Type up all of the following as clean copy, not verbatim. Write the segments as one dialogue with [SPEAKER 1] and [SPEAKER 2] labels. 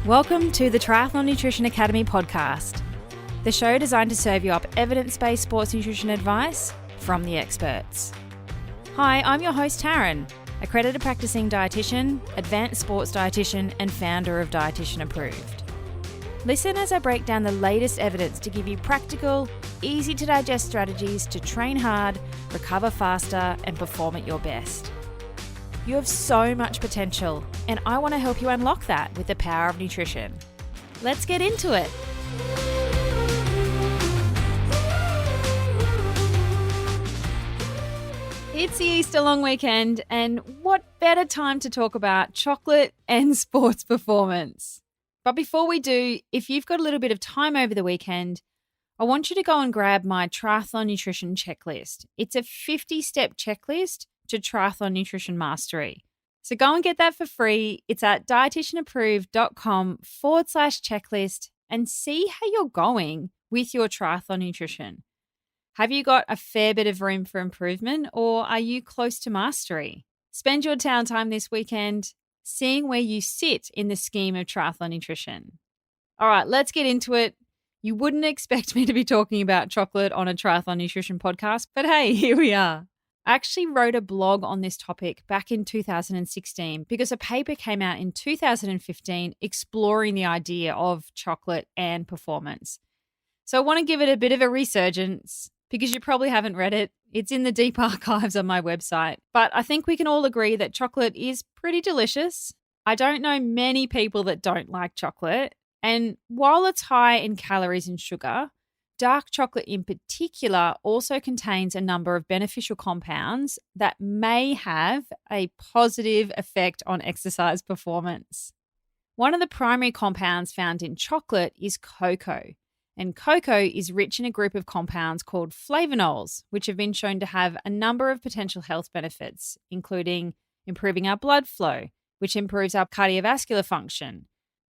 [SPEAKER 1] Welcome to the Triathlon Nutrition Academy podcast, the show designed to serve you up evidence-based sports nutrition advice from the experts. Hi, I'm your host Taryn, accredited practicing dietitian, advanced sports dietitian, and founder of Dietitian Approved. Listen as I break down the latest evidence to give you practical, easy to digest strategies to train hard, recover faster, and perform at your best. You have so much potential, and I want to help you unlock that with the power of nutrition. Let's get into it. It's the Easter long weekend, and what better time to talk about chocolate and sports performance? But before we do, if you've got a little bit of time over the weekend, I want you to go and grab my triathlon nutrition checklist. It's a 50-step checklist to triathlon nutrition mastery. So go and get that for free. It's at dietitianapproved.com/checklist and see how you're going with your triathlon nutrition. Have you got a fair bit of room for improvement, or are you close to mastery? Spend your time this weekend seeing where you sit in the scheme of triathlon nutrition. All right, let's get into it. You wouldn't expect me to be talking about chocolate on a triathlon nutrition podcast, but hey, here we are. I actually wrote a blog on this topic back in 2016 because a paper came out in 2015 exploring the idea of chocolate and performance. So I want to give it a bit of a resurgence because you probably haven't read it. It's in the deep archives on my website. But I think we can all agree that chocolate is pretty delicious. I don't know many people that don't like chocolate. And while it's high in calories and sugar, dark chocolate in particular also contains a number of beneficial compounds that may have a positive effect on exercise performance. One of the primary compounds found in chocolate is cocoa, and cocoa is rich in a group of compounds called Flavanols, which have been shown to have a number of potential health benefits, including improving our blood flow, which improves our cardiovascular function.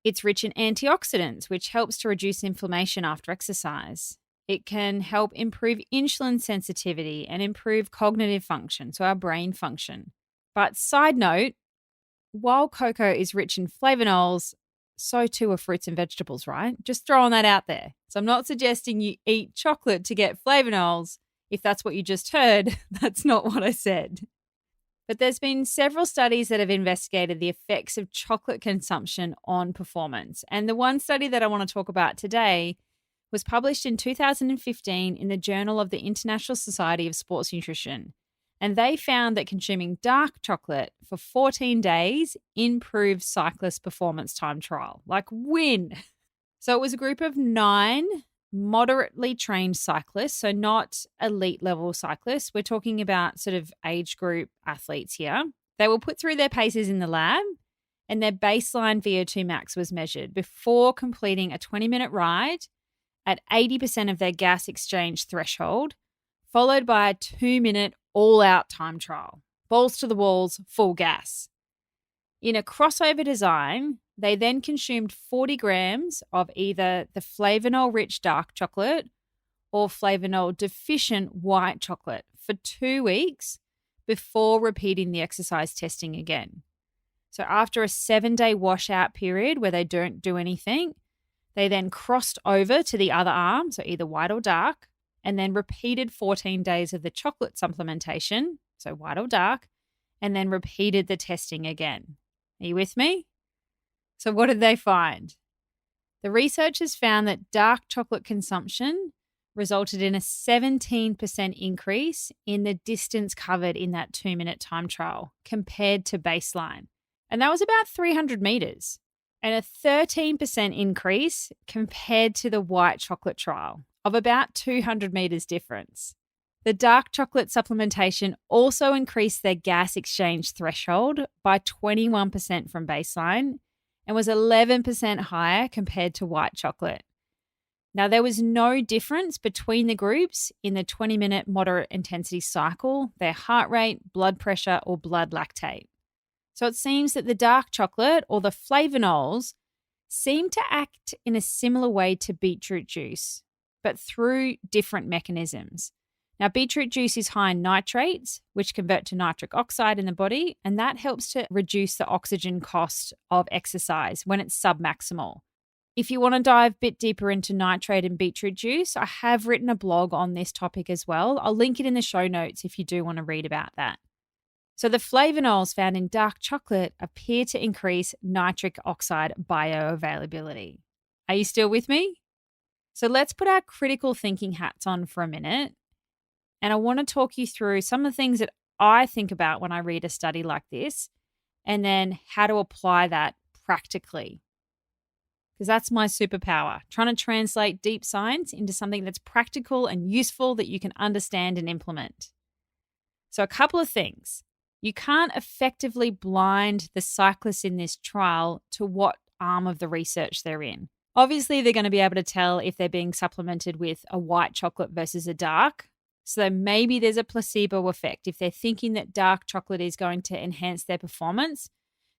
[SPEAKER 1] It's rich in antioxidants, which helps to reduce inflammation after exercise. It can help improve insulin sensitivity and improve cognitive function, so our brain function. But side note, while cocoa is rich in flavanols, so too are fruits and vegetables, right? Just throwing that out there. So I'm not suggesting you eat chocolate to get flavanols. If that's what you just heard, that's not what I said. But there's been several studies that have investigated the effects of chocolate consumption on performance. And the one study that I want to talk about today was published in 2015 in the Journal of the International Society of Sports Nutrition. And they found that consuming dark chocolate for 14 days improved cyclist performance time trial. Like win. So it was a group of 9 moderately trained cyclists, so not elite level cyclists. We're talking about sort of age group athletes here. They were put through their paces in the lab, and their baseline VO2 max was measured before completing a 20-minute ride at 80% of their gas exchange threshold, followed by a 2-minute all-out time trial. Balls to the walls, full gas. In a crossover design, they then consumed 40 grams of either the flavanol-rich dark chocolate or flavanol-deficient white chocolate for 2 weeks before repeating the exercise testing again. So after a 7-day washout period where they don't do anything, they then crossed over to the other arm, so either white or dark, and then repeated 14 days of the chocolate supplementation, so white or dark, and then repeated the testing again. Are you with me? So what did they find? The researchers found that dark chocolate consumption resulted in a 17% increase in the distance covered in that 2-minute time trial compared to baseline. And that was about 300 meters, and a 13% increase compared to the white chocolate trial of about 200 meters difference. The dark chocolate supplementation also increased their gas exchange threshold by 21% from baseline and was 11% higher compared to white chocolate. Now, there was no difference between the groups in the 20-minute moderate intensity cycle, their heart rate, blood pressure, or blood lactate. So it seems that the dark chocolate, or the flavanols, seem to act in a similar way to beetroot juice, but through different mechanisms. Now, beetroot juice is high in nitrates, which convert to nitric oxide in the body, and that helps to reduce the oxygen cost of exercise when it's submaximal. If you want to dive a bit deeper into nitrate and beetroot juice, I have written a blog on this topic as well. I'll link it in the show notes if you do want to read about that. So the flavanols found in dark chocolate appear to increase nitric oxide bioavailability. Are you still with me? So let's put our critical thinking hats on for a minute. And I want to talk you through some of the things that I think about when I read a study like this, and then how to apply that practically. Because that's my superpower, trying to translate deep science into something that's practical and useful that you can understand and implement. So a couple of things. You can't effectively blind the cyclists in this trial to what arm of the research they're in. Obviously, they're going to be able to tell if they're being supplemented with a white chocolate versus a dark. So maybe there's a placebo effect. If they're thinking that dark chocolate is going to enhance their performance,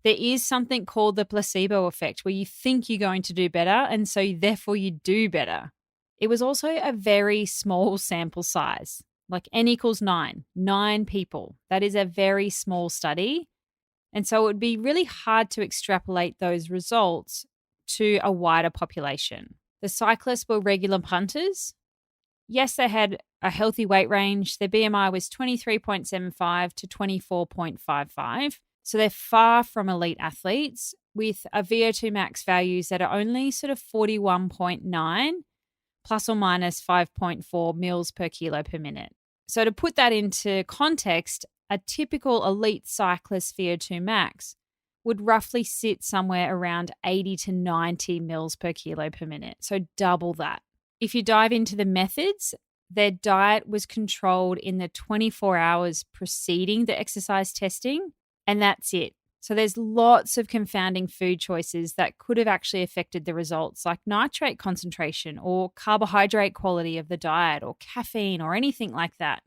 [SPEAKER 1] there is something called the placebo effect where you think you're going to do better and so therefore you do better. It was also a very small sample size, like N equals 9 people. That is a very small study. And so it would be really hard to extrapolate those results to a wider population. The cyclists were regular punters. Yes, they had a healthy weight range. Their BMI was 23.75 to 24.55. So they're far from elite athletes with a VO2 max values that are only sort of 41.9 plus or minus 5.4 mils per kilo per minute. So to put that into context, a typical elite cyclist VO2 max would roughly sit somewhere around 80 to 90 mils per kilo per minute. So double that. If you dive into the methods, their diet was controlled in the 24 hours preceding the exercise testing, and that's it. So there's lots of confounding food choices that could have actually affected the results, like nitrate concentration or carbohydrate quality of the diet or caffeine or anything like that.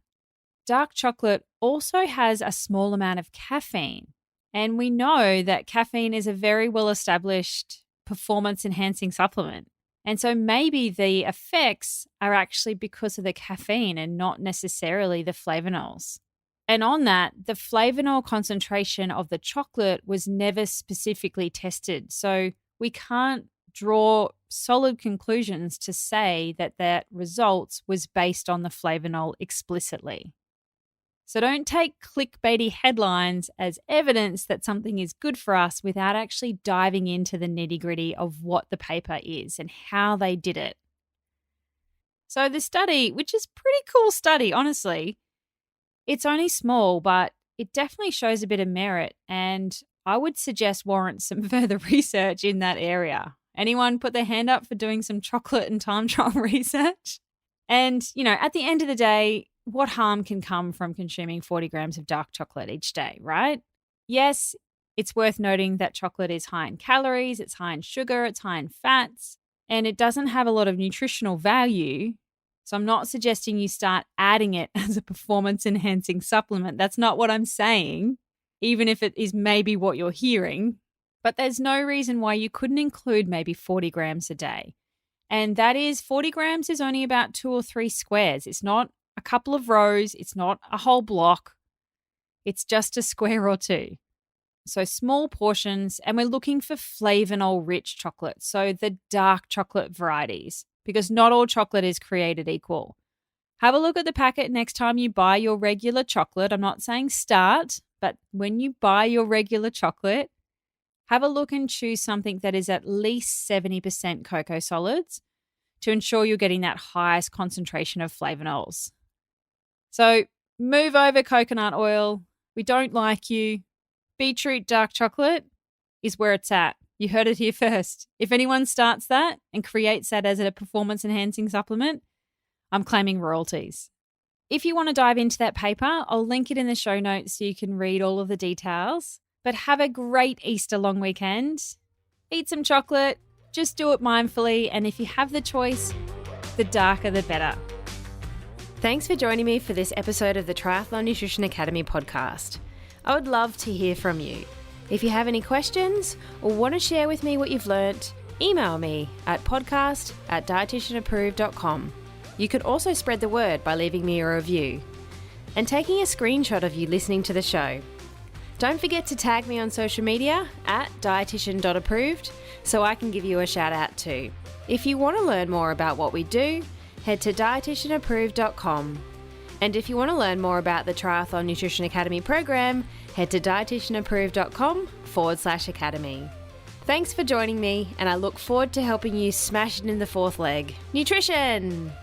[SPEAKER 1] Dark chocolate also has a small amount of caffeine, and we know that caffeine is a very well-established performance-enhancing supplement. And so maybe the effects are actually because of the caffeine and not necessarily the flavanols. And on that, the flavanol concentration of the chocolate was never specifically tested. So we can't draw solid conclusions to say that that results was based on the flavanol explicitly. So don't take clickbaity headlines as evidence that something is good for us without actually diving into the nitty-gritty of what the paper is and how they did it. So the study, which is a pretty cool study, honestly, it's only small, but it definitely shows a bit of merit, and I would suggest warrants some further research in that area. Anyone put their hand up for doing some chocolate and time trial research? And, at the end of the day, what harm can come from consuming 40 grams of dark chocolate each day, right? Yes, it's worth noting that chocolate is high in calories, it's high in sugar, it's high in fats, and it doesn't have a lot of nutritional value. So I'm not suggesting you start adding it as a performance-enhancing supplement. That's not what I'm saying, even if it is maybe what you're hearing. But there's no reason why you couldn't include maybe 40 grams a day. And that is 40 grams is only about 2 or 3 squares. It's not a couple of rows. It's not a whole block. It's just a square or two. So small portions, and we're looking for flavanol-rich chocolate, so the dark chocolate varieties, because not all chocolate is created equal. Have a look at the packet next time you buy your regular chocolate. I'm not saying start, but when you buy your regular chocolate, have a look and choose something that is at least 70% cocoa solids to ensure you're getting that highest concentration of flavanols. So move over coconut oil. We don't like you. Beetroot dark chocolate is where it's at. You heard it here first. If anyone starts that and creates that as a performance-enhancing supplement, I'm claiming royalties. If you want to dive into that paper, I'll link it in the show notes so you can read all of the details. But have a great Easter long weekend. Eat some chocolate. Just do it mindfully. And if you have the choice, the darker the better. Thanks for joining me for this episode of the Triathlon Nutrition Academy podcast. I would love to hear from you. If you have any questions or want to share with me what you've learnt, email me at podcast@dietitianapproved.com.
[SPEAKER 2] You could also spread the word by leaving me a review and taking a screenshot of you listening to the show. Don't forget to tag me on social media at dietitian.approved so I can give you a shout out too. If you want to learn more about what we do, head to dietitianapproved.com. And if you want to learn more about the Triathlon Nutrition Academy program, head to dietitianapproved.com/academy. Thanks for joining me, and I look forward to helping you smash it in the fourth leg. Nutrition!